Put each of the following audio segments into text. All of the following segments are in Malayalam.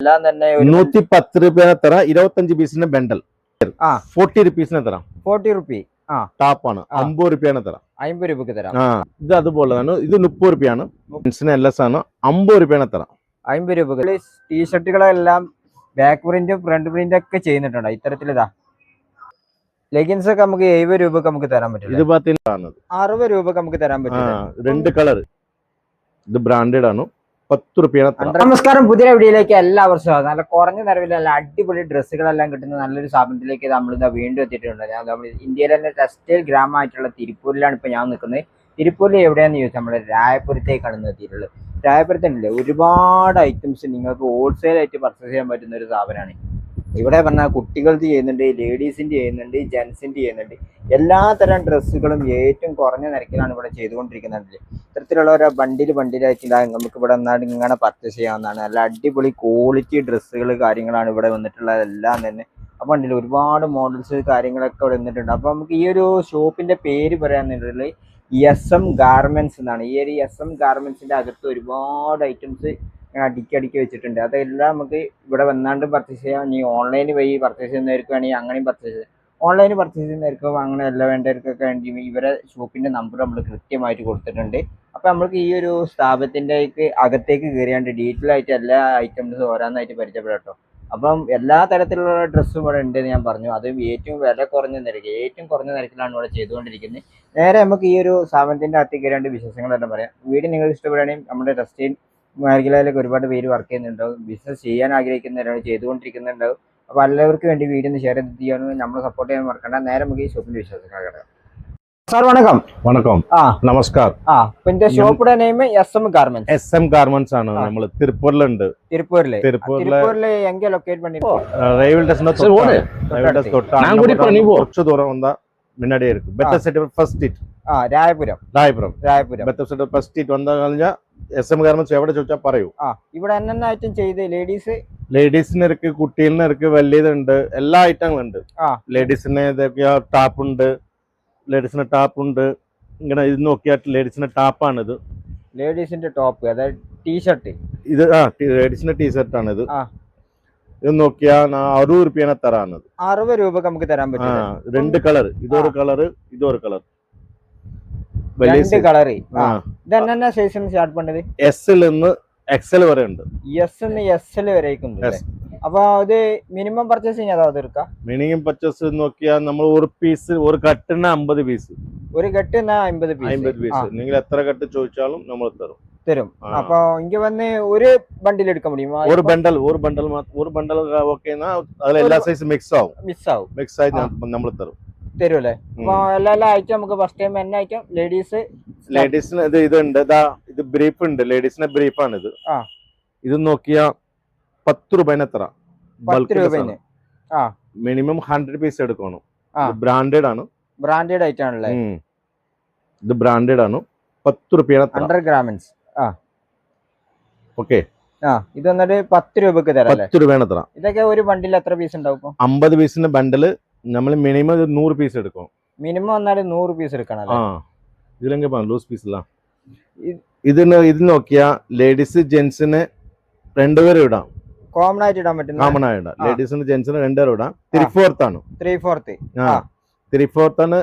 എല്ലാം തന്നെ 110 രൂപയാണ് തരാം. 25 പീസിന് ബണ്ടൽ 40 റുപ്പീസിന് തരാം. 40 റുപ്പി ടാപ്പാണ് 50 രൂപയാണ് തരാം. 50 രൂപക്ക് തരാം. ഇത് അതുപോലെ തന്നെ ഇത് 30 രൂപയാണ്. എൽഎസ് ആണ് 50 രൂപയാണ് തരാം. 50 രൂപക്ക് ടീഷർട്ടുകളെല്ലാം ബാക്ക് പ്രിന്റും ഫ്രണ്ട് പ്രിന്റും ഒക്കെ ചെയ്യുന്നുണ്ടോ ഇത്തരത്തിൽ? ഇതാ ലെഗിൻസ് ഒക്കെ നമുക്ക് 70 രൂപക്ക് നമുക്ക് തരാൻ പറ്റും. ഇത് 60 രൂപക്ക് നമുക്ക് തരാൻ പറ്റും. 2 കളർ. ഇത് ബ്രാൻഡഡ് ആണ് 10 രൂപയാണ്. നമസ്കാരം, പുതിയ വീഡിയോയിലേക്ക് എല്ലാവർക്കും സ്വാഗതം. നല്ല കുറഞ്ഞ നിലവിൽ നല്ല അടിപൊളി ഡ്രസ്സുകളെല്ലാം കിട്ടുന്ന നല്ലൊരു സ്ഥാപനത്തിലേക്ക് നമ്മൾ ഇതാ വീണ്ടും എത്തിയിട്ടുണ്ട്. നമ്മൾ ഇന്ത്യയിലെ തന്നെ ടെക്സ്റ്റൈൽ ഗ്രാമമായിട്ടുള്ള തിരുപ്പൂരിലാണ് ഇപ്പൊ ഞാൻ നിൽക്കുന്നത്. തിരുപ്പൂരിൽ എവിടെയാന്ന് ചോദിച്ചാൽ നമ്മുടെ രായപുരത്തേക്കാണ് എത്തിയിട്ടുള്ളത്. രായപുരത്തുണ്ടല്ലേ ഒരുപാട് ഐറ്റംസ് നിങ്ങൾക്ക് ഹോൾസെയിൽ ആയിട്ട് പർച്ചേസ് ചെയ്യാൻ പറ്റുന്ന ഒരു സ്ഥാപനമാണ്. ഇവിടെ പറഞ്ഞാൽ കുട്ടികൾക്ക് ചെയ്യുന്നുണ്ട്, ലേഡീസിൻ്റെ ചെയ്യുന്നുണ്ട്, ജെൻസിൻ്റെ ചെയ്യുന്നുണ്ട്. എല്ലാ തരം ഡ്രസ്സുകളും ഏറ്റവും കുറഞ്ഞ നിരക്കിലാണ് ഇവിടെ ചെയ്തുകൊണ്ടിരിക്കുന്നത്. ഇത്തരത്തിലുള്ള ഓരോ ബണ്ടിലായിട്ട് നമുക്ക് ഇവിടെ വന്നാൽ ഇങ്ങനെ പർച്ചേസ് ചെയ്യാവുന്നതാണ്. നല്ല അടിപൊളി ക്വാളിറ്റി ഡ്രസ്സുകൾ കാര്യങ്ങളാണ് ഇവിടെ വന്നിട്ടുള്ളത് എല്ലാം തന്നെ. അപ്പോൾ ഉണ്ടല്ലോ ഒരുപാട് മോഡൽസ് കാര്യങ്ങളൊക്കെ ഇവിടെ വന്നിട്ടുണ്ട്. അപ്പോൾ നമുക്ക് ഈ ഒരു ഷോപ്പിൻ്റെ പേര് പറയാന്നുണ്ടെങ്കിൽ SM ഗാർമെന്റ്സ് എന്നാണ്. ഈ ഒരു SM ഗാർമെന്റ്സിൻ്റെ അകത്ത് ഒരുപാട് ഐറ്റംസ് അടുക്കി വെച്ചിട്ടുണ്ട്. അതെല്ലാം നമുക്ക് ഇവിടെ വന്നാണ്ട് പർച്ചേസ് ചെയ്യാം. ഇനി ഓൺലൈൻ വഴി പർച്ചേസ് ചെയ്യുന്നവർക്ക് വേണമെങ്കിൽ അങ്ങനെയും പർച്ചേസ് ചെയ്യാം. ഓൺലൈൻ പർച്ചേസ് ചെയ്യുന്നവർക്കും അങ്ങനെ എല്ലാ വേണ്ടവർക്കൊക്കെ വേണ്ടി ഇവരെ ഷോപ്പിൻ്റെ നമ്പർ നമ്മൾ കൃത്യമായിട്ട് കൊടുത്തിട്ടുണ്ട്. അപ്പോൾ നമുക്ക് ഈ ഒരു സ്ഥാപനത്തിൻ്റെ അകത്തേക്ക് കയറിയാണ്ട് ഡീറ്റെയിൽ ആയിട്ട് എല്ലാ ഐറ്റംസും ഓരോന്നായിട്ട് പരിചയപ്പെടാം. അപ്പം എല്ലാ തരത്തിലുള്ള ഡ്രസ്സും ഇവിടെ ഉണ്ടെന്ന് ഞാൻ പറഞ്ഞു. അത് ഏറ്റവും വില കുറഞ്ഞ നിരക്ക്, ഏറ്റവും കുറഞ്ഞ നിരക്കിലാണ് ഇവിടെ ചെയ്തുകൊണ്ടിരിക്കുന്നത്. നേരെ നമുക്ക് ഈ ഒരു സ്ഥാപനത്തിൻ്റെ അകത്തേക്ക് കയറേണ്ട വിശേഷങ്ങളെല്ലാം പറയാം. വീഡിയോ നിങ്ങൾ ഇഷ്ടപ്പെടുകയാണെങ്കിൽ നമ്മുടെ ടെക്സ്റ്റൈൽ മേഖലയിലൊക്കെ ഒരുപാട് പേര് വർക്ക് ചെയ്യുന്നുണ്ടാവും, ബിസിനസ് ചെയ്യാൻ ആഗ്രഹിക്കുന്നവരാണ്, ചെയ്തുകൊണ്ടിരിക്കുന്നുണ്ടാവും. അപ്പോൾ എല്ലാവർക്കും വേണ്ടി വീഡിയോ ഒന്ന് ഷെയർ ചെയ്ത് ചെയ്യാനും നമ്മൾ സപ്പോർട്ട് ചെയ്യാൻ മറക്കണ്ട. നേരെ നമുക്ക് ഈ ഷോപ്പിന്റെ വിശേഷങ്ങൾ കിടക്കാം. സാർ വണക്കം. വണക്കം. നമസ്കാർ. പിന്നെ ഷോപ്പിന്റെ name SM garments. SM garments ആണ്. നമ്മൾ തിരുപ്പൂരിലുണ്ട്. തിരുപ്പൂരില് എങ്ങനെ ലൊക്കേറ്റ് பண்ணி റെയിൽവേ സ്റ്റേഷൻ കുറച്ച് ദൂരം വന്നാ முன்னாடியே இருக்கு. பெட்டர் செட் ஃபர்ஸ்ட் ஸ்ட்ரீட். രായപുരം. பெட்டர் செட் ஃபர்ஸ்ட் ஸ்ட்രീറ്റ് വന്നു കഴിഞ്ഞാൽ SM ഗാർമെന്റ്സ് എവിടെ ചോദിച്ചാൽ പറയൂ. ഇവിടെ എന്നെ ഐറ്റം ചെയ്ത് ലേഡീസിന് ഇருக்கு, കുട്ടികളിന് ഇருக்கு, വലിയതുണ്ട്, എല്ലാ ഐറ്റങ്ങളും ഉണ്ട്. ലേഡീസിന് ഇതൊക്കെയാ ടാപ്പ് ഉണ്ട്, ലേഡീസിന് ടാപ്പ് ഉണ്ട്. ഇങ്ങനെ ഇത് നോക്കിയാൽ ലേഡീസിന്റെ ടാപ്പാണ് ഇത്. ലേഡീസിന്റെ ടോപ്പ്, അതായത് ടീഷർട്ട്. ഇത് ലേഡീസിന്റെ ടീഷർട്ട് ആണ് ഇത്. ഇത് നോക്കിയാ 60 രൂപയാണ് തരാന്നത്. 60 രൂപക്ക് നമുക്ക് തരാൻ പറ്റും. 2 കളർ, ഇതൊരു കളർ, ഇതൊരു കളർ. 2 കളർ. ഇതെന്നാ സൈസ് സ്റ്റാർട്ട് പണ്ടത്? S നിന്ന് XL വരെ ഉണ്ട്. S നിന്ന് SL വരേക്കും. അപ്പൊ അത് മിനിമം പർച്ചേസ് ചെയ്യാൻ അതെടുക്കാം. മിനിമം പർച്ചേസ് നോക്കിയാൽ നമ്മൾ ഒരു പീസ്, ഒരു കട്ടിന് 50 പീസ്. ഒരു കെട്ടിന് 50 പീസ്. നിങ്ങൾ എത്ര കെട്ട് ചോദിച്ചാലും നമ്മൾ തരും. അപ്പൊ ഇങ്ങ വന്ന് ഒരു ബണ്ടിൽ എടുക്കാൻ முடியுமா? ഒരു ബണ്ടൽ ഓക്കെ. അതിൽ എല്ലാ സൈസ് മിക്സ് ആവും. മിക്സ് ആയി നമ്മൾ തരുമല്ലേ? അപ്പൊ എല്ലാ ഐറ്റം നമുക്ക് ഫസ്റ്റ് ടൈം എന്നെ ഐറ്റം ലേഡീസിന് ഇതുണ്ട്. ഇത് ബ്രീഫ് ഉണ്ട്. ലേഡീസിന്റെ ബ്രീഫാണ് ഇത്. ഇത് നോക്കിയാ 10 രൂപേനെ തരാം. 10 രൂപേന് മിനിമം 100 പീസ് എടുക്കണം. ബ്രാൻഡഡ് ആണ്. ബ്രാൻഡഡ് ഐറ്റം ആണല്ലേ? ഇത് ബ്രാൻഡഡ് ആണ്. 10 രൂപയാണ്. 100 ഗ്രാംസ്. ഓക്കെ. ഇത് വന്നിട്ട് 10 രൂപക്ക് തരാം. 10 രൂപയാണ് തരാം. ഇതൊക്കെ ഒരു ബണ്ടിൽ എത്ര പീസ് ഉണ്ടാവും? 50 പീസിന്റെ ബണ്ടില് നമ്മൾ മിനിമം 100 പീസ് എടുക്കണം. മിനിമം വന്നാല് 100 പീസ് എടുക്കണം. ഇതിലെങ്കിൽ ലൂസ് പീസ് ഇല്ല. ഇത് നോക്കിയാ ലേഡീസ് ജെന്റ്സിന് 2 പേരും ഇടാം. കോമൺ ആയിട്ട് ഇടാൻ പറ്റും. കോമൺ ആയിട്ട് ലേഡീസിന് ജെന്റ്സിന് 2 പേരും ഇടാം. 3/4 ആണ്. 3/4 ആണ്.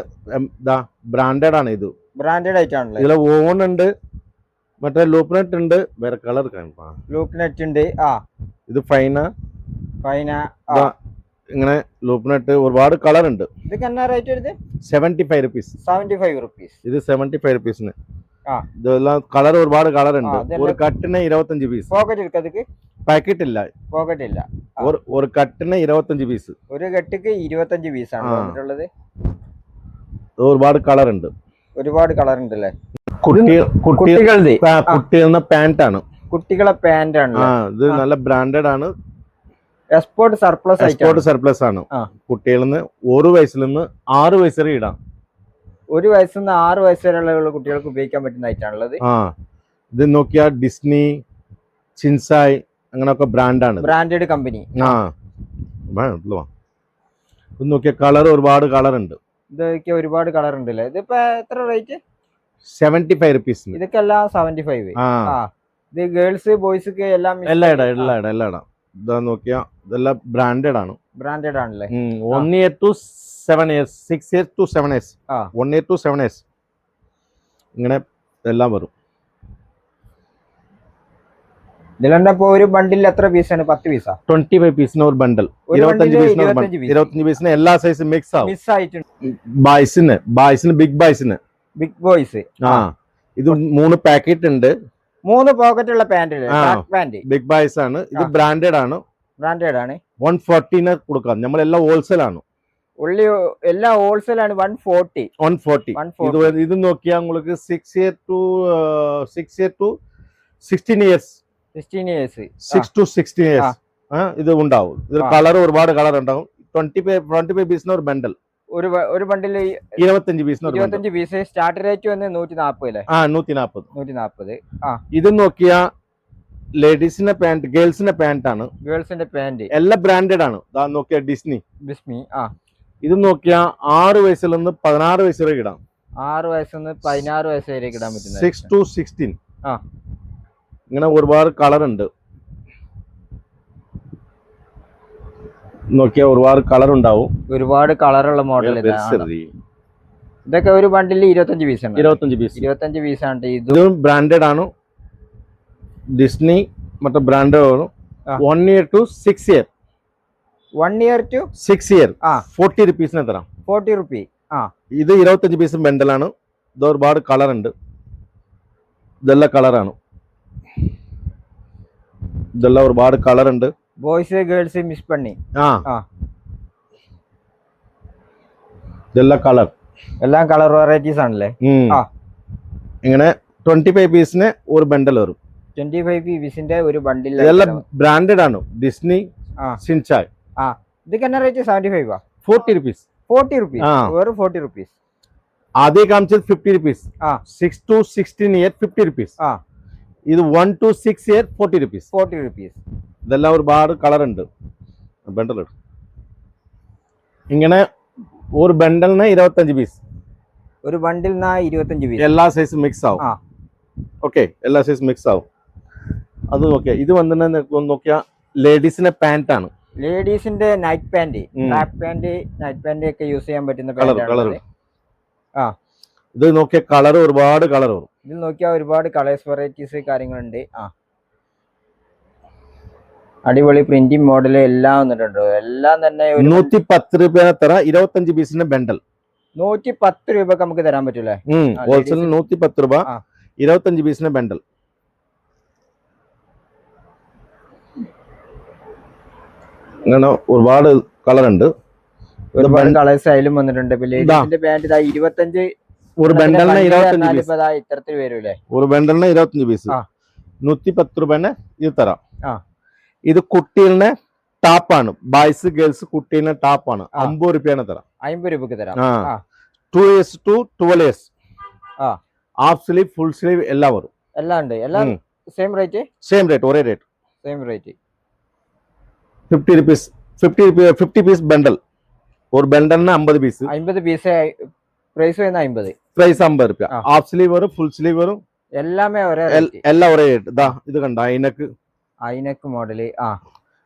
ബ്രാൻഡഡ് ആണ്. ഇത് ബ്രാൻഡഡ് ഐറ്റം ആണല്ലേ? ഇതിലെ ഓൺ ഉണ്ട്, മറ്റേ ലൂപ്നെറ്റ് ഉണ്ട്, വേറെ കളർ ലൂപ്നെറ്റ് ഉണ്ട്. ഇത് ഫൈന ഇങ്ങനെ ലൂപ്നെറ്റ് ഒരുപാട് കളർ ഉണ്ട്. ഇതൊക്കെ എന്നാ റേറ്റ് വരുന്നത്? 75 റുപ്പീസ്. 75 റുപ്പീസ്. ഇത് 75 റുപ്പീസിന്. ഇതെല്ലാം കളർ, ഒരുപാട് കളർ ഉണ്ട്. ഒരു കട്ടിന് 25 പീസ്. പോക്കറ്റ് എടുക്കാതെ പാക്കറ്റ് ഇല്ല. പോക്കറ്റ് ഇല്ല. ഒരു കട്ടിന് 25 പീസ്. ഒരു കെട്ടിക്ക് 25 പീസാണ് വന്നിട്ടുള്ളത്. ഒരുപാട് കളർ ഉണ്ട്. ഒരുപാട് കളർ ഉണ്ട് അല്ലേ? കുട്ടികളുടെ പാന്റ് ആണ്. കുട്ടികളെ പാന്റ് ആണ്. ഇത് നല്ല ബ്രാൻഡഡ് ആണ്. എക്സ്പോർട്ട് സർപ്ലസ് ആണ്. കുട്ടികളിന്ന് 1 വയസ്സിൽ നിന്ന് 6 വയസ്സ് വരെ ഇടാം. 1 വയസ്സിൽ നിന്ന് 6 വയസ്സ് വരെയുള്ള കുട്ടികൾക്ക് ഉപയോഗിക്കാൻ പറ്റുന്ന ഐറ്റാണുള്ളത്. ഇത് നോക്കിയാ ഡിസ്നി, ചിൻസായ് അങ്ങനെയൊക്കെ ബ്രാൻഡാണ്. Branded company. ഇത് നോക്കിയാ കളർ, ഒരുപാട് കളർ ഉണ്ട്. ഇതൊക്കെ ഒരുപാട് കളർ ഉണ്ടല്ലേ? ഇതിപ്പോ എത്ര റേറ്റ്? 75 റുപ്പീസ്. ഇതൊക്കെ എല്ലാം 75. ഇത് ഗേൾസ് ബോയ്സ് എല്ലാം എല്ലാം ഇതാ നോക്കിയാ ഇതെല്ലാം ബ്രാൻഡഡ് ആണ്. ബ്രാൻഡഡ് ആണല്ലേ? 1 year to 7 years, 6 years to 7 years, 1 year to 7 years ഇങ്ങനെ എല്ലാം വരും. ഇതിലെന്താ ഒരു ബണ്ടിൽ എത്ര പീസാണ്? 10 പീസാ? 25 പീസിന് ഒരു ബണ്ടിൽ, 25 പീസിന് ഒരു ബണ്ടിൽ, 25 പീസിന് എല്ലാ സൈസും മിക്സ് ആവും. മിസ് ആയിട്ടുണ്ട്. ബിഗ് ബോയ്സിന് ബിഗ് ബോയ്സ്. ഇത് 3 പാക്കറ്റ് ഉണ്ട്. 3 പോക്കറ്റ് ഉള്ള പാന്റ് ബിഗ് ബോയ്സ് ആണ്. ഇത് ബ്രാൻഡഡ് ആണ്. 140 കൊടുക്കാം. നമ്മളെല്ലാം ഹോൾസെയിൽ ആണ്. എല്ലാം ഹോൾസെയിൽ ആണ്. 140. ഇത് നോക്കിയാൽ உங்களுக்கு 6 year to 16 years, 6 to 16 years ഇത് ഉണ്ടാവും. ഇത് കളർ ഒരുപാട് കളർ ഉണ്ടാവും. 25 പീസിന് ഒരു ബണ്ടൽ. ഒരു ബണ്ടിൽ 25 പീസ്. സ്റ്റാർട്ട് റേറ്റ് വന്ന് 140 അല്ലേ? 140. ഇത് നോക്കിയാ ലേഡീസിന്റെ പാന്റ്, ഗേൾസിന്റെ പാന്റ് ആണ്. ഗേൾസിന്റെ പാന്റ് എല്ലാം ബ്രാൻഡഡ് ആണ്. നോക്കിയാ ഡിസ്നി. ഇത് നോക്കിയാ 6 വയസ്സിൽ നിന്ന് 16 വയസ്സ് വരെ ഇടാം. 6 വയസ്സിൽ നിന്ന് 16 വയസ്സ് വരെ ഇടാൻ പറ്റും. 6 to 16 ഇങ്ങനെ ഒരുപാട് കളർ ഉണ്ട്. നോക്കിയാ ഒരുപാട് കളർ ഉണ്ടാവും. ഒരുപാട് കളറുള്ള മോഡൽ. ഇതൊക്കെ ഒരു ബണ്ടിൽ 25 പീസ് ആണ്. 25 പീസാണ്. ഇതും ബ്രാൻഡഡ് ആണ്. ഡിസ്നി മറ്റേ ബ്രാൻഡഡ് ആണ്. 1 year to 6 year, 1 year to 6 year 40 rupees തരാം. 40 റുപ്പി. ഇത് 25 പീസ് ബണ്ടലാണ്. ഇത് ഒരുപാട് കളർ ഉണ്ട്. ഇതെല്ലാം കളറാണ്. ഇതെല്ലാം ഒരുപാട് കളർ ഉണ്ട്. ബോയ്സ് ഗേൾസ് മിക്സ് പണി. ഇതെല്ലാം കളർ, എല്ലാം കളർ വെറൈറ്റീസ് ആണല്ലേ? ഇങ്ങനെ 25 പീസിന് ഒരു ബണ്ടൽ വരും. 25 പീസിന്റെ ഒരു ബണ്ടിൽ. ഇതെല്ലാം ബ്രാൻഡഡ് ആണ്. Disney, Shinchan. ഇതൊക്കെ എന്നാ റേറ്റ്? 75 40 rupees. 40 റുപ്പീസ്. വെറും 40 റുപ്പീസ്. ആദ്യം കാണിച്ചത് 50 rupees. 6 to 16 year 50 rupees. ഇത് 1 to 6 year 40 rupees. 40 rupees. ഇതെല്ലാം ഒരുപാട് കളർ ഉണ്ട്. ബണ്ടൽ ഇങ്ങനെ ഒരു ബണ്ടലിന് 25 പീസ്. ഒരു ബണ്ടിൽ 25 പീസ്. എല്ലാ സൈസും മിക്സ് ആവും. ഓക്കെ, എല്ലാ സൈസും മിക്സ് ആവും. അത് നോക്കിയാ ഇത് വന്നിട്ട് നോക്കിയാ ലേഡീസിന്റെ പാന്റ് ആണ്. ലേഡീസിന്റെ night pant, track pant, night pant ഒക്കെ യൂസ് ചെയ്യാൻ പറ്റുന്ന പാന്റ്. ഇത് നോക്കിയ കളർ ഒരുപാട് കളർ വരും. ഇതിൽ നോക്കിയാൽ ഒരുപാട് കളേഴ്സ് വെറൈറ്റീസ് കാര്യങ്ങളുണ്ട്. അടിപൊളി പ്രിന്റിംഗ് മോഡൽ എല്ലാം വന്നിട്ടുണ്ട്. എല്ലാം തന്നെ 110 രൂപ തരാം. 25 പീസിന്റെ ബണ്ടൽ 110 രൂപക്ക് നമുക്ക് തരാൻ പറ്റൂലേ? ഹോൾസെയിൽ 110 രൂപ, 25 പീസിന്റെ ബണ്ടൽ. അങ്ങനെ ഒരുപാട് കളർ ഉണ്ട്. ഒരുപാട് കളേഴ്സ് ആയാലും വന്നിട്ടുണ്ട്. ലേഡീസിന്റെ പാന്റ് 25 ഒരു ബണ്ടലിന് 25 പീസ്. ഇത്തരത്തിൽ വരൂലേ? ഒരു ബണ്ടലിന് 25 പീസ്. 110 രൂപന് ഇത് തരാം. ഇത് കുട്ടികളുടെ ടാപ്പാണ്. ബോയ്സ് ഗേൾസ് കുട്ടീനെ ടാപ്പാണ്. 50 രൂപയാണ് തരാം. 50 രൂപക്ക് തരാം. 2 years to 12 years. Half sleeve, full sleeve എല്ലാം വരും. എല്ലാം ഉണ്ട്. എല്ലാം സെയിം റേറ്റ്? സെയിം റേറ്റ്, ഒരേ rate. Same rate. 50 rupees. 50 piece bundle. ഒരു ബണ്ടലിന് 50 പീസ്. 50 പീസ് പ്രൈസ് വരുന്ന 50. പ്രൈസ് 50 രൂപ. ഹാഫ് സ്ലീവ് വരും, ഫുൾ സ്ലീവ് വരും. എല്ലാമേ ഒരേ എല്ലാം ഒരേ റേറ്റ്. ഇത് കണ്ട ഐനക്ക് മോഡല്.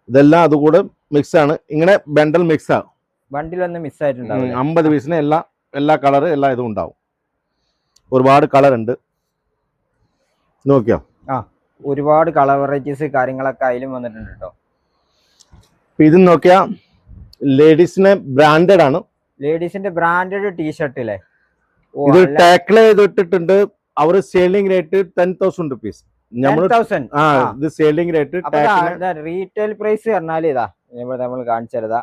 ഇതെല്ലാം അതുകൂടെ മിക്സ് ആണ്. ഇങ്ങനെ ബണ്ടൽ മിക്സ് ആണ്. ബണ്ടിലൊന്നും മിക്സ് ആയിട്ടുണ്ടാവും. 50 പീസിന് എല്ലാ കളർ എല്ലാം ഇതും ഉണ്ടാവും. ഒരുപാട് കളർ ഉണ്ട്. നോക്കിയോ? ഒരുപാട് കളർ വെറൈറ്റീസ് കാര്യങ്ങളൊക്കെ അതിലും വന്നിട്ടുണ്ട് കേട്ടോ. ഇത് നോക്കിയാ ലേഡീസിന് ബ്രാൻഡഡ് ആണ്. ലേഡീസിന്റെ ബ്രാൻഡഡ് ടീഷർട്ട് അല്ലേ? ഇത് ടാക്കിൾ ചെയ്തിട്ടുണ്ട്. അവർ സെയിലിംഗ് റേറ്റ് 10,000 rupees. ഇത് സെയിലിംഗ് റേറ്റ്. റീറ്റെയിൽ പ്രൈസ് പറഞ്ഞാൽ ഇതാ നമ്മൾ കാണിച്ചതാ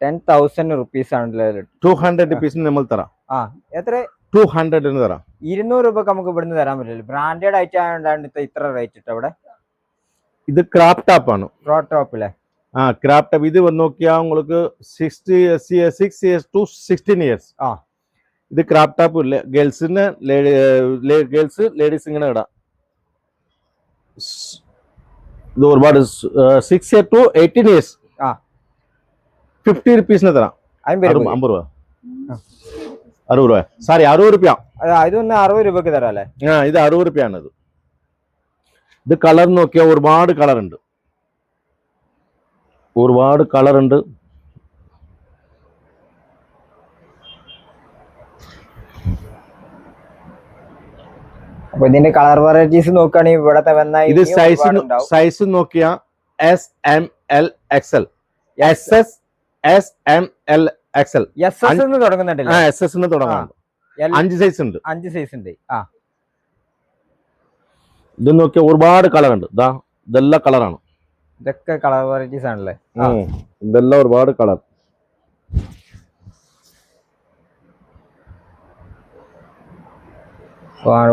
10,000 rupees ആണല്ലോ. 200 rupees നമ്മൾ തരാം. എത്ര? 200 തരാം. 200 രൂപക്ക് നമുക്ക് ഇവിടുന്ന് തരാൻ പറ്റില്ല. ബ്രാൻഡഡ് ആയിട്ട് ആയതുകൊണ്ടാണ് ഇത്ര റേറ്റ് ഇട്ട് അവിടെ. ഇത് ക്രാപ്പ് ടോപ്പ് ആണ്. ക്രോപ്പ് ടോപ്പ് അല്ലേ? Crap top. ഇത് വന്ന് നോക്കിയാൽ உங்களுக்கு 6 years to 16 years. ഇത് ക്രാപ്പ് ടോപ്പ് ഗേൾസിന്, ഗേൾസ് ലേഡീസ് ഇങ്ങനെ ഇടാം. ഇത് ഒരുപാട് 6 year to 18 years. 50 rupees തരാം. 50 രൂപ. 60 രൂപ. സോറി 60 രൂപ. ഇതൊന്ന് 60 രൂപക്ക് തരാം അല്ലേ? ഇത് 60 രൂപയാണ്. ഇത് കളർ നോക്കിയാൽ ഒരുപാട് കളർ ഉണ്ട്. ഒരുപാട് കളർ ഉണ്ട്. അപ്പൊ ഇതിന്റെ കളർ വെറൈറ്റീസ് നോക്കുകയാണെങ്കിൽ ഇവിടെ വന്നാൽ ഇത് സൈസ് നോക്കിയാ SML XL SS SML XL SS എന്ന് തുടങ്ങുന്നുണ്ടല്ലോ. SS എന്ന് തുടങ്ങാം. 5 സൈസ് ഉണ്ട്. 5 സൈസ് ഉണ്ട്. ഇത് നോക്കിയാ ഒരുപാട് കളർ ഉണ്ട്. ഇതെല്ലാം കളറാണ്. ഇതൊക്കെ കളർ വെറൈറ്റീസ് ആണല്ലേ. ഇതെല്ലാം ഒരുപാട് കളർ.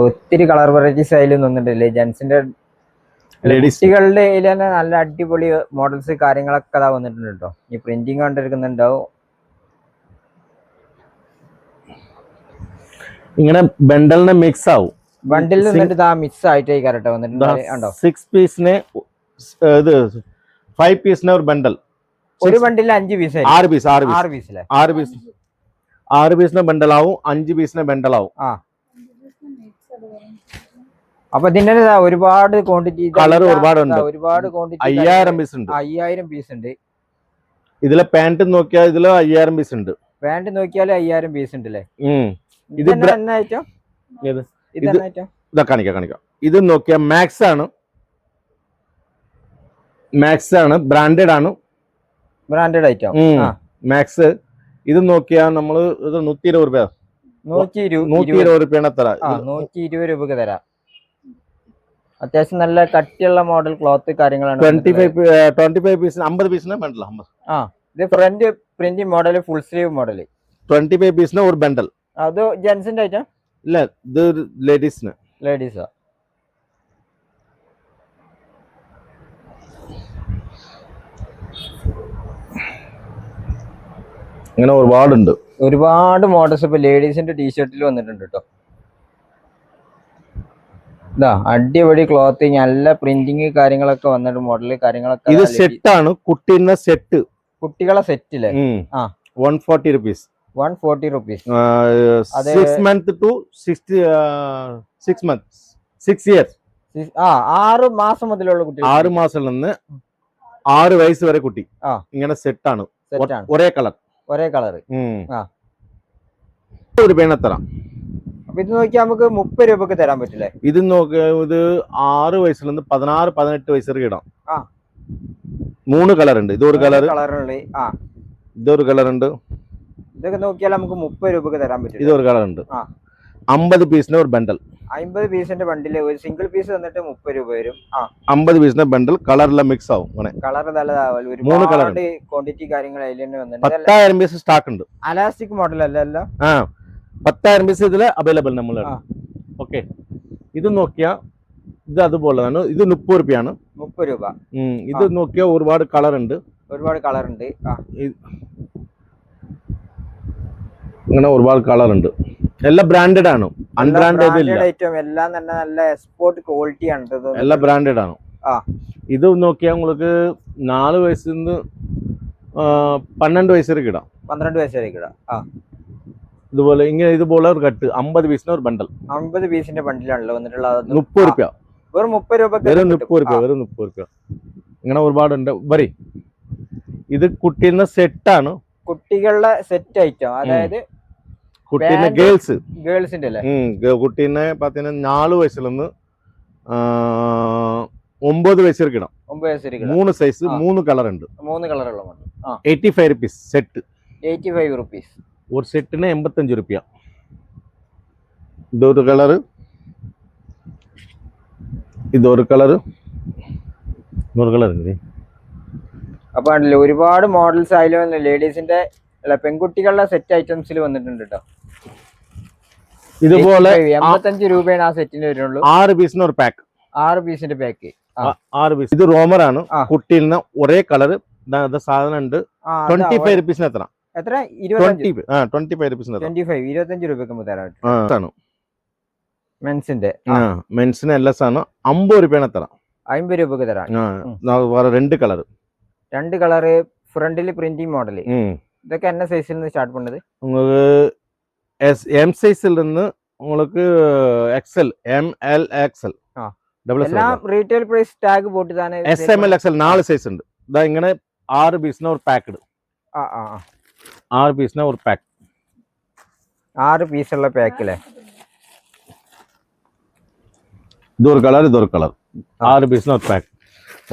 ഒത്തിരി കളർ വെറൈറ്റീസ് അതിലും വന്നിട്ടില്ലേ. ജെന്റ്സിന്റെ ലേഡീസുകളുടെ കയ്യിൽ തന്നെ നല്ല അടിപൊളി മോഡൽസ് കാര്യങ്ങളൊക്കെ അതാ വന്നിട്ടുണ്ട് കേട്ടോ. ഈ പ്രിന്റിങ് കണ്ടിരിക്കുന്നുണ്ടാവും. ഇങ്ങനെ ബണ്ടലിനെ മിക്സ് ആവും. ബണ്ടിൽ നിന്നിട്ട് മിക്സ് ആയിട്ട് കറക്റ്റ് വന്നിട്ടുണ്ട്. 6 പീസിന് ഇത് 5 പീസിന് ഒരു ബണ്ടൽ. ഒരു ബണ്ടിൽ 5 പീസ് 6 പീസിന് ബണ്ടൽ ആവും. 5 പീസിന് ബണ്ടൽ ആവും. അപ്പൊ ഇതിന്റെ ഒരുപാട് ക്വാണ്ടിറ്റി കളർ ഒരുപാടുണ്ട്. ഒരുപാട് ക്വാണ്ടിറ്റി 5000 പീസ് ഉണ്ട്. 5000 പീസ് ഉണ്ട്. ഇതിലെ പാന്റ് നോക്കിയാൽ ഇതില് 5000 പീസ് ഉണ്ട്. പാന്റ് നോക്കിയാൽ 5000 പീസ് ഉണ്ട് അല്ലേ. കാണിക്കാം. ഇത് നോക്കിയാ മാക്സ് ആണ്. Branded item max. ഇത് നോക്കിയാ നമ്മള് 120 രൂപ 120 രൂപയാണ് തരാം. 120 രൂപക്ക് തരാം. അത്യാവശ്യം നല്ല കട്ടിയുള്ള മോഡൽ ക്ലോത്ത് കാര്യങ്ങളാണ്. 25 പീസിന് 50 പീസിന് ബണ്ടൽ. ഇത് front printing model, full sleeve model. 25 പീസിന് ഒരു ബണ്ടൽ. അത് ജെന്റ്സിന്റെ ഐറ്റം ഇല്ല, ഇത് ലേഡീസാ. ഇങ്ങനെ ഒരുപാടുണ്ട്. ഒരുപാട് മോഡൽസ് ഇപ്പൊ ലേഡീസിന്റെ ടീഷർട്ടിൽ വന്നിട്ടുണ്ട് കേട്ടോ. അടിപൊളി ക്ലോത്ത്, നല്ല പ്രിന്റിങ് കാര്യങ്ങളൊക്കെ വന്നിട്ട് മോഡല് കാര്യങ്ങളൊക്കെ. ഇത് സെറ്റ് ആണ്. കുട്ടികളെ സെറ്റില് 140 rupees. 140 rupees. 6 months to 6 months 6 years. 6 മാസം മുതലുള്ള കുട്ടി. 6 മാസം നിന്ന് 6 വയസ്സ് വരെ കുട്ടി. ഇങ്ങനെ സെറ്റ് ആണ്. ഒരേ കളർ. ഒരു പേണത്തരാം. അപ്പൊ ഇത് നോക്കിയാൽ നമുക്ക് 30 രൂപക്ക് തരാൻ പറ്റില്ലേ. ഇത് നോക്കിയ ഇത് 6 വയസ്സിൽ നിന്ന് 16-18 വയസ്സ് വരെ ഇടാം. 3 കളർ ഉണ്ട്. ഇതൊരു കളർ. ഇതൊരു കളർ ഉണ്ട്. ഇതൊക്കെ നോക്കിയാൽ നമുക്ക് 30 രൂപക്ക് തരാൻ പറ്റും. ഇതൊരു കളർ ഉണ്ട്. 50 പീസിന് ഒരു ബണ്ടൽ. 50 പീസിന്റെ ബണ്ടില് ഒരു സിംഗിൾ പീസ് വന്നിട്ട് 30 രൂപ വരും. 50 പീസിന്റെ ബണ്ടൽ. കളറെല്ലാം മിക്സ് ആവും. കളർ നല്ലതാവും. 3 കളർ ക്വാണ്ടിറ്റി കാര്യങ്ങൾ അതിൽ തന്നെ വന്നിട്ട് 10,000 പീസ് സ്റ്റോക്ക് ഉണ്ട്. അലാസ്റ്റിക് മോഡൽ അല്ല. 10,000 പീസ് ഇതില് അവൈലബിൾ നമ്മളാണ്. ഓക്കെ. ഇത് നോക്കിയാ ഇത് അതുപോലെ തന്നെ. ഇത് 30 രൂപയാണ്. 30 രൂപ. ഇത് നോക്കിയാ ഒരുപാട് കളർ ഉണ്ട്. ഇങ്ങനെ ഒരുപാട് കളർ ഉണ്ട്. എല്ലാം ബ്രാൻഡഡ് ആണ്. അൺബ്രാൻഡഡ് ഇല്ല. എല്ലാം തന്നെ നല്ല എക്സ്പോർട്ട് ക്വാളിറ്റി ആണ്. എല്ലാം ബ്രാൻഡഡ് ആണ്. ഇത് നോക്കിയാൽ உங்களுக்கு 4 വയസ്സിൽ നിന്ന് 12 വയസ്സ് വരെ ഇടാം. 12 വയസ്സ് വരെ ഇടാം. ഇതുപോലെ ഒരു കട്ട് 50 പീസിന് ഒരു ബണ്ടൽ. 50 പീസിന്റെ ബണ്ടിലാണല്ലോ വന്നിട്ടുള്ളത്. 30 രൂപ. വെറും 30 രൂപ. വെറും 30 രൂപ. ഇങ്ങനെ ഒരുപാടുണ്ട്. ഇത് കുട്ടികളുടെ സെറ്റ് ആണ്. കുട്ടികളുടെ സെറ്റ് ഐറ്റം. അതായത് കുട്ടീനെ ഗേൾസിന്റെ അല്ലേ. കുട്ടീനെ 4 വയസ്സിൽ നിന്ന് 9 വയസ്സ് വരെ ഇടാം. 3 സൈസ് 3 കളർ ഉണ്ട്. 3 കളറുള്ള 85 റുപ്പീസ് സെറ്റ്. 85 റുപ്പീസ്. ഒരു സെറ്റിന് 85 രൂപ. ഇതൊരു കളറ്. ഇതൊരു കളറ്. അപ്പൊ ഒരുപാട് മോഡൽസ് ആയാലും ലേഡീസിന്റെ അല്ല പെൺകുട്ടികളുടെ സെറ്റ് ഐറ്റംസിൽ വന്നിട്ടുണ്ട് കേട്ടോ. ഇതുപോലെ 85 രൂപയാണ് ആ സെറ്റിന് വരുള്ളൂ. 6 പീസിന് ഒരു പാക്ക്. 6 പീസിന്റെ പാക്ക്. 6 പീസ്. ഇത് റോമർ ആണ്. കുട്ടിയിൽ ഒരു കളർ സാധനം ഉണ്ട്. 25 റുപ്പീസിന് എത്ര? 25 റുപ്പീസിന് 25 രൂപയ്ക്ക് തരാം. മെൻസിന് എല്ലാ സാധനം 50 രൂപയാണ് എത്ര? 50 രൂപക്ക് തരാം. 2 കളർ. 2 കളറ് ഫ്രണ്ടില് പ്രിന്റിംഗ് മോഡല്. ഇതൊക്കെ എന്ന സൈസിൽ നിന്ന് സ്റ്റാർട്ട് പண்றது? உங்களுக்கு എം സൈസിൽ നിന്ന് உங்களுக்கு എക്സൽ ML XL എല്ലാം റീറ്റെയിൽ പ്രൈസ് ടാഗ് പോട്ട് തന്നെ. SML XL 4 സൈസ് ഉണ്ട്. ഇതാ ഇങ്ങനെ 6 പീസിന് ഒരു പാക്കഡ്. 6 പീസിന് ഒരു പാക്ക്. 6 പീസുള്ള പാക്കില്ലേ? ഇതൊരു കളർ, ഇതൊരു കളർ. 6 പീസിന് ഒരു പാക്ക്.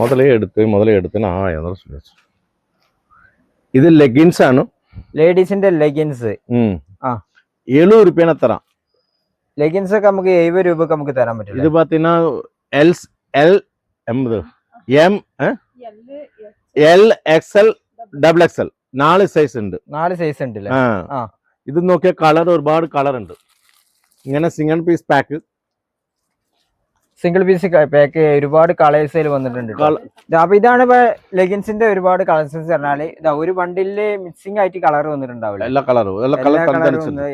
முதலே எடுத்து நான் 1000 சொல்லிச்சு. ഇത് ലെഗിൻസ് ആണ്. ലേഡീസിന്റെ ലെഗിൻസ് 70 രൂപയാണ് തരാം. ലെഗിൻസ് ഒക്കെ നമുക്ക് 70 രൂപക്ക് നമുക്ക് തരാൻ പറ്റും. ഇത് പാത്തീங்கன்னா L M L XL double XL 4 size ഉണ്ട്. 4 സൈസ് ഉണ്ട്. ഇത് നോക്കിയ കളർ ഒരുപാട് കളർ ഉണ്ട്. ഇങ്ങനെ single piece pack, single piece pack ഒരുപാട് കളേഴ്സിൽ വന്നിട്ടുണ്ട്. അപ്പൊ ഇതാണ് ഇപ്പൊ ലെഗിൻസിന്റെ ഒരുപാട് കളേഴ്സ് പറഞ്ഞാല് ഇതാ ഒരു ബണ്ടില് മിക്സിംഗ് ആയിട്ട് കളർ വന്നിട്ടുണ്ടാവില്ല. എല്ലാ കളറും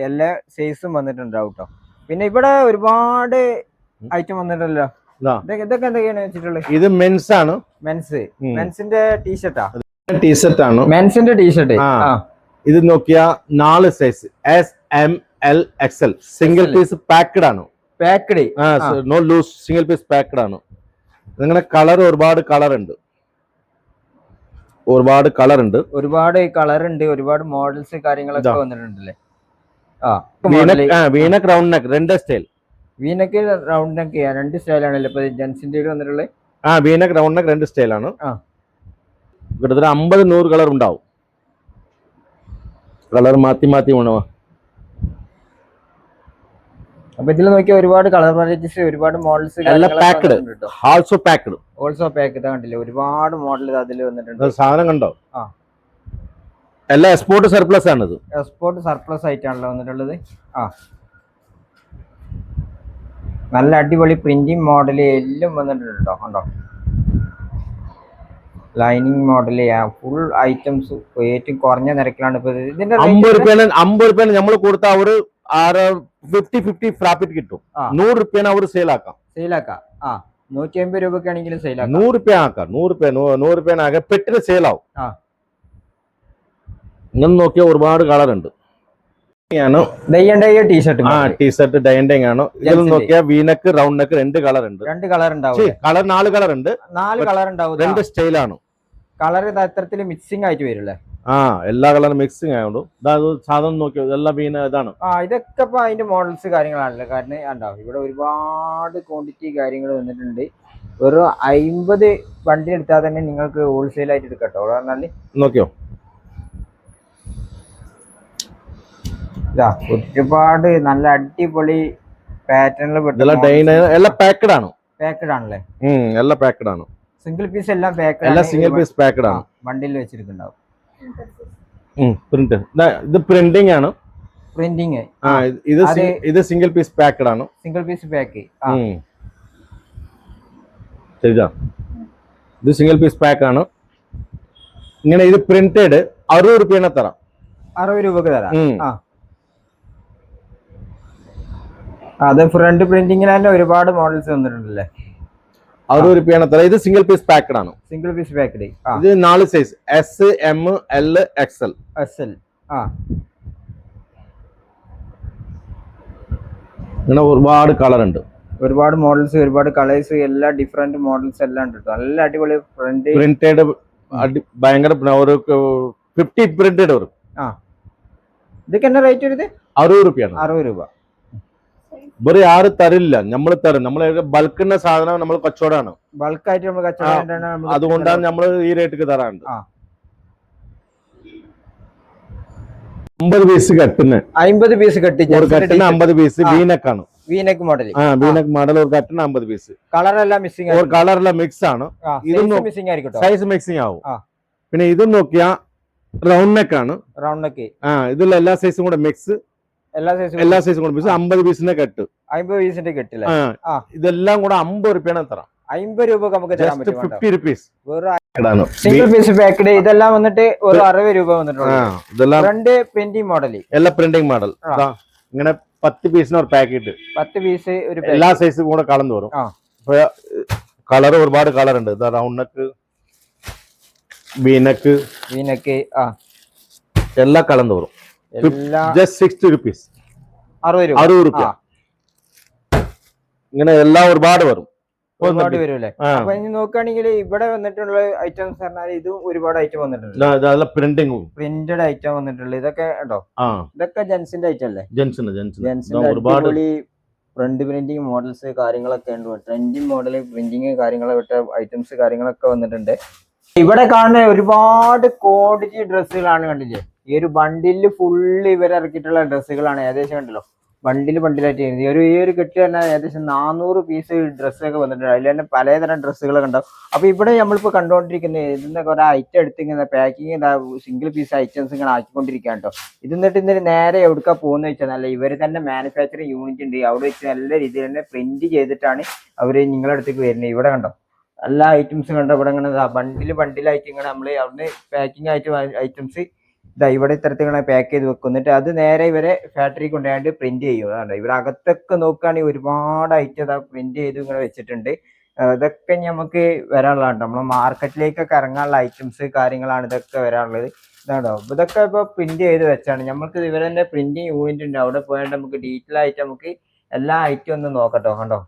എല്ലാ സൈസും വന്നിട്ടുണ്ടാവും കേട്ടോ. പിന്നെ ഇവിടെ ഒരുപാട് ഐറ്റം വന്നിട്ടല്ലോ. ഇതൊക്കെ എന്തൊക്കെയാണ് വെച്ചിട്ടുള്ളത്? ഇത് മെൻസ് ആണ്. മെൻസിന്റെ ടീഷർട്ടാ? ടീഷർട്ട് ആണ്, മെൻസിന്റെ ടീഷർട്ട്. ഇത് നോക്കിയ 4 size S M L XL single piece packed ആണ്. Packed, no loose, single piece packed ആണ്. നിങ്ങളുടെ കളർ ഒരുപാട് കളർ ഉണ്ട്, ഒരുപാട് കളർ ഉണ്ട്, ഒരുപാട് മോഡൽസ് കാര്യങ്ങളൊക്കെ വന്നിട്ടുണ്ടല്ലേ. V neck round neck 2 style. V neck round neck 2 സ്റ്റൈലാണല്ലോ ഇപ്പൊ ജെൻസിന്റെ വന്നിട്ടുള്ളത്. വീനക്ക് റൗണ്ട് നെക്ക് 2 സ്റ്റൈലാണ്. കിട്ടത്തിൽ 50-100 കളർ ഉണ്ടാവും. കളർ മാറ്റി വേണോ? അപ്പൊ ഇതിൽ നോക്കിയാൽ ഒരുപാട് കളർ വെറൈറ്റീസ്, ഒരുപാട് മോഡൽസ്, ഓൾസോ പാക്ഡ് കണ്ടില്ലേ? ഒരുപാട് മോഡൽ അതിൽ വന്നിട്ടുണ്ട്. സാധനം കണ്ടോ? എല്ലാം എക്സ്പോർട്ട് സർപ്ലസ് ആണിത്. എക്സ്പോർട്ട് സർപ്ലസ് ആയിട്ടാണല്ലോ വന്നിട്ടുള്ളത്. നല്ല അടിപൊളി പ്രിന്റിംഗ് മോഡൽ എല്ലാം വന്നിട്ടുണ്ട് കേട്ടോ. കണ്ടോ? ലൈനിങ് മോഡല്, ഫുൾ ഐറ്റംസ് ഏറ്റവും കുറഞ്ഞ നിരക്കിലാണ് ഇപ്പൊ ഇതിന്റെ. 50 രൂപ നമ്മൾ കൊടുത്ത ഒരു 50 പ്രോഫിറ്റ് കിട്ടും. 100 രൂപ അവർ സെയിലാക്കാം. 150 രൂപക്കാണെങ്കിലും സെയിലാക്കാം. 100 രൂപ ആക്കാം. 100 രൂപ ആകാം, പെട്ടെന്ന് സെയിലാവും. ഇങ്ങനെ നോക്കിയാൽ ഒരുപാട് കളർ ഉണ്ട്. ടീഷർട്ട് ഡൈൻഡിങ് ആണ്. ഇതിൽ നോക്കിയാൽ വീനക്ക് റൗണ്ട് നെക്ക് 2 കളർ ഉണ്ട്. 2 കളർ ഉണ്ടാവും. 4 കളർ ഉണ്ട്. 4 കളർ ഉണ്ടാവും. 2 സ്റ്റൈലാണ്. കളർ അത്തരത്തിൽ മിക്സിംഗ് ആയിട്ട് വരില്ലേ? എല്ലാ കളറും മിക്സിംഗ് ആയതുകൊണ്ട് സാധനം നോക്കിയോ ഇതെല്ലാം വീന ഇതാണ്. ഇതൊക്കെ ഇപ്പൊ അതിന്റെ മോഡൽസ് കാര്യങ്ങളാണല്ലോ. കാരണം ഉണ്ടാവും ഇവിടെ ഒരുപാട് ക്വാണ്ടിറ്റി കാര്യങ്ങൾ വന്നിട്ടുണ്ട്. ഒരു 50 വണ്ടി എടുത്താൽ തന്നെ നിങ്ങൾക്ക് ഹോൾസെയിൽ ആയിട്ട് എടുക്കട്ടോ. പറഞ്ഞാല് നോക്കിയോ, ഒരുപാട് നല്ല അടിപൊളി പാറ്റേണിൽ പാക്കഡ് ആണ്. ആണല്ലേ? എല്ലാം പാക്കഡ് ആണ്. സിംഗിൾ പീസ് എല്ലാം സിംഗിൾ പീസ് പാക്കഡ് ആണ്. വണ്ടിയിൽ വെച്ചിട്ടുണ്ടാവും. പ്രിന്റ് ഇത് പ്രിന്റിംഗ് ആണ്. പ്രിന്റിംഗ് ഇത് സിംഗിൾ പീസ് പാക്കഡ് ആണ്. Single piece pack. ശരിയാ, ഇത് സിംഗിൾ പീസ് പാക്ക് ആണ്. ഇങ്ങനെ ഇത് പ്രിന്റഡ് 60 രൂപയാണ് തരാം. 60 രൂപക്ക് തരാം. അത് ഫ്രണ്ട് പ്രിന്റിംഗിൽ തന്നെ ഒരുപാട് മോഡൽസ് വന്നിട്ടുണ്ടല്ലേ. 60 രൂപയാണ് തരാം. ഇത് സിംഗിൾ പീസ് പാക്കഡ് ആണ്. Single piece packed. ഇത് 4 size S M L XL. ഇങ്ങനെ ഒരുപാട് കളർ ഉണ്ട്, ഒരുപാട് മോഡൽസ്, ഒരുപാട് കളേഴ്സ്, എല്ലാ ഡിഫറെന്റ് മോഡൽസ് എല്ലാം ഉണ്ട്. നല്ല അടിപൊളി പ്രിന്റഡ് ഭയങ്കര ഒരു 50 പ്രിന്റഡ് വരും. ഇതൊക്കെ എന്നാ റേറ്റ് വരുന്നത്? 60 രൂപയാണ്. 60 രൂപ. വേറെ ആരും തരില്ല, നമ്മൾ തരും. നമ്മൾ ബൾക്കിന്റെ സാധനം നമ്മൾ കച്ചവടമാണ്. ബൾക്കായിട്ട് നമ്മൾ കച്ചവടം, അതുകൊണ്ടാണ് നമ്മൾ ഈ റേറ്റ് തരാറുണ്ട്. 50 പീസ് കെട്ടുന്ന 50 പീസ് കെട്ടി 50 പീസ് വീനക്കാണ്. V neck model. വീനക്ക് മോഡൽ ഒരു കെട്ടിന് 50 പീസ്. കളറെല്ലാം മിക്സിംഗ്, കളറെല്ലാം മിക്സ് ആണ്. മിക്സിംഗ് ആയിരിക്കും, സൈസ് മിക്സിംഗ് ആവും. പിന്നെ ഇത് നോക്കിയാ റൗണ്ട് നെക്ക് ആണ്. Round neck. ഇതിലുള്ള എല്ലാ സൈസും കൂടെ മിക്സ്, എല്ലാ സൈസും കൂടെ മിക്സ്. 50 പീസിന്റെ കെട്ട്. 50 പീസിന്റെ കെട്ടില്ല. ഇതെല്ലാം കൂടെ 50 രൂപയാണ് തരാം. 50 രൂപ നമുക്ക് തരാൻ പറ്റും. 50 റുപ്പീസ് സിംഗിൾ പീസ് പാക്കഡ്. ഇതെല്ലാം വന്നിട്ട് ഒരു 60 രൂപ വന്നിട്ടുണ്ട്. ഫ്രണ്ട് പ്രിന്റിംഗ് മോഡൽ, എല്ലാ പ്രിന്റിംഗ് മോഡൽ. ഇങ്ങനെ 10 പീസിന് ഒരു പാക്കറ്റ്. 10 പീസ് ഒരു എല്ലാ സൈസും കൂടെ കളർന്നു വരും. കളർ ഒരുപാട് കളർ ഉണ്ട്. റൗണ്ട് നെക്ക്, വീനക്ക്, എല്ലാം കളർന്നു വരും. Just 60 rupees. 60 രൂപ. ഇങ്ങനെ എല്ലാം ഒരുപാട് വരും. ഒരുപാട് വരും അപ്പൊ ഇനി നോക്കുകയാണെങ്കിൽ ഇവിടെ വന്നിട്ടുള്ള ഐറ്റംസ് പറഞ്ഞാൽ ഇതും ഒരുപാട് ഐറ്റം വന്നിട്ടുണ്ട്. പ്രിന്റഡ് ഐറ്റം വന്നിട്ടുള്ളത് ഇതൊക്കെ ഉണ്ടോ? ഇതൊക്കെ ജെൻസിന്റെ ഐറ്റം അല്ലേ? ജെൻസിന്റെ അടിപൊളി ഫ്രണ്ട് പ്രിന്റിങ് മോഡൽസ് കാര്യങ്ങളൊക്കെ ഉണ്ട്. ട്രെൻഡിങ് മോഡൽ പ്രിന്റിങ് കാര്യങ്ങളൊക്കെ ഐറ്റംസ് കാര്യങ്ങളൊക്കെ വന്നിട്ടുണ്ട്. ഇവിടെ കാണുന്ന ഒരുപാട് ക്വാളിറ്റി ഡ്രസ്സുകളാണ്. കണ്ടില്ലേ, ഈ ഒരു ബണ്ടില് ഫുള്ള് ഇവരിറക്കിയിട്ടുള്ള ഡ്രസ്സുകളാണ്. ഏകദേശം കണ്ടല്ലോ, ബണ്ടിലായിട്ട് ഈ ഒരു കെട്ട് തന്നെ ഏകദേശം 400 പീസ് ഡ്രസ്സൊക്കെ വന്നിട്ടുണ്ട്. അതിൽ തന്നെ പലതരം ഡ്രസ്സുകളൊക്കെ ഉണ്ടാവും. അപ്പൊ ഇവിടെ നമ്മളിപ്പോ കണ്ടുകൊണ്ടിരിക്കുന്നത് ഇതിന്നൊക്കെ ഒരു ഐറ്റം എടുത്ത് ഇങ്ങനെ പാക്കിങ് സിംഗിൾ പീസ് ഐറ്റംസ് ഇങ്ങനെ ആക്കിക്കൊണ്ടിരിക്കുകയാണ് കേട്ടോ. ഇന്നിട്ട് നേരെ എവിടേക്കാ പോകുന്ന വെച്ചാൽ നല്ല ഇവർ തന്നെ മാനുഫാക്ചറിങ് യൂണിറ്റ് ഉണ്ട്. അവിടെ വെച്ച് നല്ല രീതിയിൽ തന്നെ പ്രിന്റ് ചെയ്തിട്ടാണ് അവര് നിങ്ങളുടെ അടുത്തേക്ക് വരുന്നത്. ഇവിടെ കണ്ടോ എല്ലാ ഐറ്റംസും കണ്ടോ, ഇവിടെ ഇങ്ങനെ ബണ്ടിലായിട്ട് ഇങ്ങനെ നമ്മള് അവിടുന്ന് പാക്കിംഗ് ആയിട്ട് ഐറ്റംസ് ഇതാ ഇവിടെ ഇത്തരത്തിൽ പാക്ക് ചെയ്ത് വെക്കും. എന്നിട്ട് അത് നേരെ ഇവരെ ഫാക്ടറി കൊണ്ടുപോയിട്ട് പ്രിന്റ് ചെയ്യും. അതാണ് ഇവിടെ അകത്തൊക്കെ നോക്കുകയാണെങ്കിൽ ഒരുപാട് ഐറ്റം ഇതാ പ്രിന്റ് ചെയ്ത് ഇങ്ങനെ വെച്ചിട്ടുണ്ട്. ഇതൊക്കെ നമുക്ക് വരാനുള്ളതാണ്. നമ്മളെ മാർക്കറ്റിലേക്കൊക്കെ ഇറങ്ങാനുള്ള ഐറ്റംസ് കാര്യങ്ങളാണ് ഇതൊക്കെ വരാനുള്ളത്. ഇതാണോ, ഇതൊക്കെ ഇപ്പൊ പ്രിന്റ് ചെയ്ത് വെച്ചാണ്. നമുക്ക് ഇവരെ തന്നെ പ്രിന്റിങ് യൂണിറ്റ് ഉണ്ട്. അവിടെ പോയിട്ട് നമുക്ക് ഡീറ്റെയിൽ ആയിട്ട് നമുക്ക് എല്ലാ ഐറ്റം ഒന്ന് നോക്കട്ടോ. കണ്ടോ,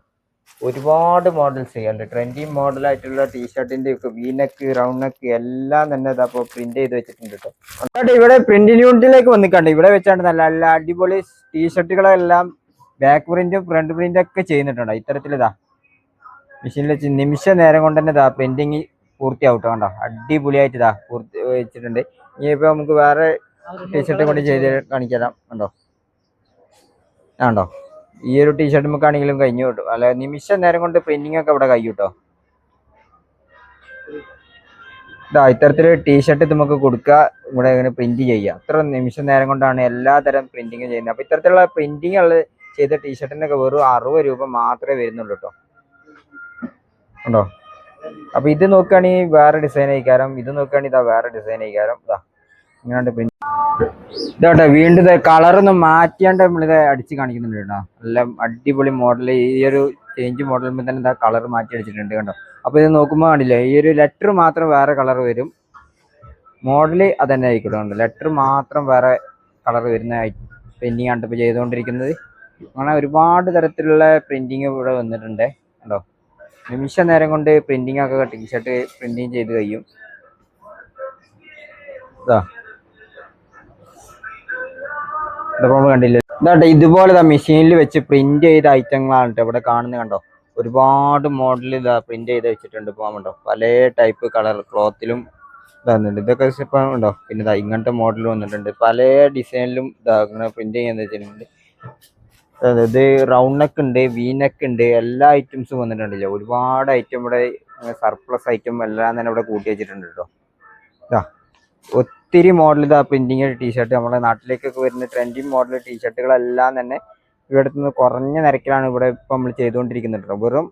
ഒരുപാട് മോഡൽസ് ഉണ്ട്. ട്രെൻഡിങ് മോഡലായിട്ടുള്ള ടീഷർട്ടിന്റെ ഒക്കെ വീനെക്ക് റൗണ്ട് നെക്ക് എല്ലാം തന്നെ ഇതാ പ്രിന്റ് ചെയ്ത് വെച്ചിട്ടുണ്ട് കേട്ടോ. എന്നിട്ട് ഇവിടെ പ്രിന്റിംഗ് യൂണിറ്റിലേക്ക് വന്നിട്ടുണ്ട്. ഇവിടെ വെച്ചാണ് നല്ല നല്ല അടിപൊളി ടീഷർട്ടുകളെല്ലാം ബാക്ക് പ്രിന്റും ഫ്രണ്ട് പ്രിന്റും ഒക്കെ ചെയ്യുന്നിട്ടുണ്ട്. ഇത്തരത്തിൽ ഇതാ മെഷീനിൽ വെച്ച് നിമിഷ നേരം കൊണ്ട് തന്നെ ഇതാ പ്രിന്റിങ് പൂർത്തിയാവും കേട്ടോ. കണ്ടോ, അടിപൊളിയായിട്ട് ഇതാ പൂർത്തി വെച്ചിട്ടുണ്ട്. ഇനിയിപ്പോ നമുക്ക് വേറെ ടീഷർട്ട് കൊണ്ട് ചെയ്ത് കാണിക്കാം. കണ്ടോ, ആണ്ടോ, ഈ ഒരു ടീഷർട്ട് നമുക്കാണെങ്കിലും കഴിഞ്ഞു കിട്ടും. അല്ല, നിമിഷ നേരം കൊണ്ട് പ്രിന്റിംഗ് ഒക്കെ ഇവിടെ കഴിയും കേട്ടോ. ഇതാ ഇത്തരത്തില് ടീഷർട്ട് നമുക്ക് കൊടുക്കുക, ഇവിടെ ഇങ്ങനെ പ്രിന്റ് ചെയ്യുക. അത്ര നിമിഷ നേരം കൊണ്ടാണ് എല്ലാ തരം പ്രിന്റിങ് ചെയ്യുന്നത്. അപ്പൊ ഇത്തരത്തിലുള്ള പ്രിന്റിങ് ചെയ്ത ടീഷർട്ടിനൊക്കെ വെറും 60 രൂപ മാത്രമേ വരുന്നുള്ളൂ കേട്ടോ. ഉണ്ടോ, അപ്പൊ ഇത് നോക്കുകയാണെങ്കിൽ വേറെ ഡിസൈൻ ആയിക്കാരം, ഇത് നോക്കുകയാണെങ്കിൽ ഇതാ വേറെ ഡിസൈൻ ആയിക്കാരം. ഇതാ ഇങ്ങനെ പ്രിന്റ് ഇതോട്ടെ വീണ്ടും കളറൊന്നും മാറ്റിയാണ്ട് നമ്മളിത് അടിച്ച് കാണിക്കുന്നുണ്ട് കേട്ടോ. നല്ല അടിപൊളി മോഡൽ. ഈ ഒരു ചേഞ്ച് മോഡലിൽ തന്നെ ഇതാ കളർ മാറ്റി അടിച്ചിട്ടുണ്ട് കണ്ടോ. അപ്പൊ ഇത് നോക്കുമ്പോൾ കാണില്ലേ, ഈ ഒരു ലെറ്റർ മാത്രം വേറെ കളർ വരും, മോഡല് അതന്നെ ആയിക്കോട്ടെ. കണ്ടോ, ലെറ്റർ മാത്രം വേറെ കളർ വരുന്ന പ്രിന്റിങ് ആണ് ഇപ്പൊ ചെയ്തുകൊണ്ടിരിക്കുന്നത്. അങ്ങനെ ഒരുപാട് തരത്തിലുള്ള പ്രിന്റിങ് ഇവിടെ വന്നിട്ടുണ്ട് കണ്ടോ. നിമിഷ നേരം കൊണ്ട് പ്രിന്റിങ് ഒക്കെ ടീഷർട്ട് പ്രിന്റിങ് ചെയ്ത് കഴിയും. ഇതാ കണ്ടില്ലേ, ഇതാട്ടെ ഇതുപോലെ മെഷീനിൽ വെച്ച് പ്രിന്റ് ചെയ്ത ഐറ്റങ്ങളാണ് കേട്ടോ ഇവിടെ കാണുന്നത്. കണ്ടോ, ഒരുപാട് മോഡൽ ഇതാ പ്രിന്റ് ചെയ്ത് വെച്ചിട്ടുണ്ട്. ഇപ്പൊ കണ്ടോ, പല ടൈപ്പ് കളർ ക്ലോത്തിലും ഇതാകുന്നുണ്ട്. ഇതൊക്കെ ഇപ്പം ഉണ്ടോ. പിന്നെ ഇതാ ഇങ്ങനത്തെ മോഡൽ വന്നിട്ടുണ്ട്, പല ഡിസൈനിലും ഇതാ ഇങ്ങനെ പ്രിന്റ് ചെയ്യാൻ വെച്ചിട്ടുണ്ട്. ഇത് റൗണ്ട് നെക്ക് ഉണ്ട്, വി നെക്ക് ഉണ്ട്, എല്ലാ ഐറ്റംസും വന്നിട്ടുണ്ടല്ലോ. ഒരുപാട് ഐറ്റം ഇവിടെ സർപ്ലസ് ഐറ്റം എല്ലാം തന്നെ ഇവിടെ കൂട്ടി വെച്ചിട്ടുണ്ട് കേട്ടോ. ഇതാ ഒത്തിരി മോഡൽ ഇതാ പ്രിന്റിങ് ടീഷർട്ട് നമ്മുടെ നാട്ടിലേക്കൊക്കെ വരുന്ന ട്രെൻഡിങ് മോഡൽ ടീഷർട്ടുകളെല്ലാം തന്നെ ഇവിടെ നിന്ന് കുറഞ്ഞ നിരക്കിലാണ് ഇവിടെ ഇപ്പം നമ്മൾ ചെയ്തുകൊണ്ടിരിക്കുന്നത് കേട്ടോ. വെറും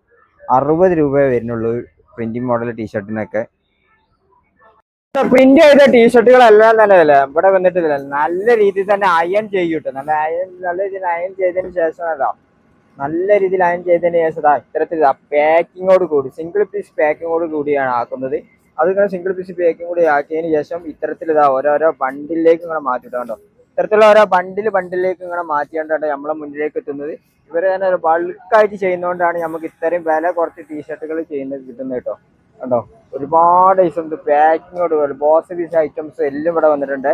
60 രൂപ വരുന്നുള്ളൂ പ്രിന്റിങ് മോഡൽ ടീഷർട്ടിനൊക്കെ. പ്രിന്റ് ചെയ്ത ടീഷർട്ടുകളെല്ലാം തന്നെ ഇവിടെ വന്നിട്ട് നല്ല രീതിയിൽ തന്നെ അയൺ ചെയ്യും കേട്ടോ. നല്ല രീതിയിൽ അയൺ ചെയ്തതിന് ശേഷം നല്ല രീതിയിൽ അയൺ ചെയ്തതിന് ശേഷം ഇത്തരത്തിൽ പാക്കിങ്ങോട് കൂടി സിംഗിൾ പീസ് പാക്കിങ്ങോട് കൂടിയാണ് ആക്കുന്നത്. അതിങ്ങനെ സിംഗിൾ പീസ് പാക്കിങ് കൂടി ആക്കിയതിന് ശേഷം ഇത്തരത്തിൽ ഓരോരോ ബണ്ടിലേക്ക് ഇങ്ങനെ മാറ്റിയിട്ടുണ്ടോ. ഇത്തരത്തിലുള്ള ഓരോ ബണ്ടിലേക്ക് ഇങ്ങനെ മാറ്റിയാണ്ടാണ് നമ്മളെ മുന്നിലേക്ക് എത്തുന്നത്. ഇവരെ തന്നെ ബൾക്കായിട്ട് ചെയ്യുന്നതുകൊണ്ടാണ് നമുക്ക് ഇത്രയും വില കുറച്ച് ടീഷർട്ടുകൾ കിട്ടുന്നത് കേട്ടോ. കണ്ടോ, ഒരുപാട് ഐറ്റംസ് പാക്കിങ്ങോട് ബോസ് പീസ് ഐറ്റംസ് എല്ലാം ഇവിടെ വന്നിട്ടുണ്ട്.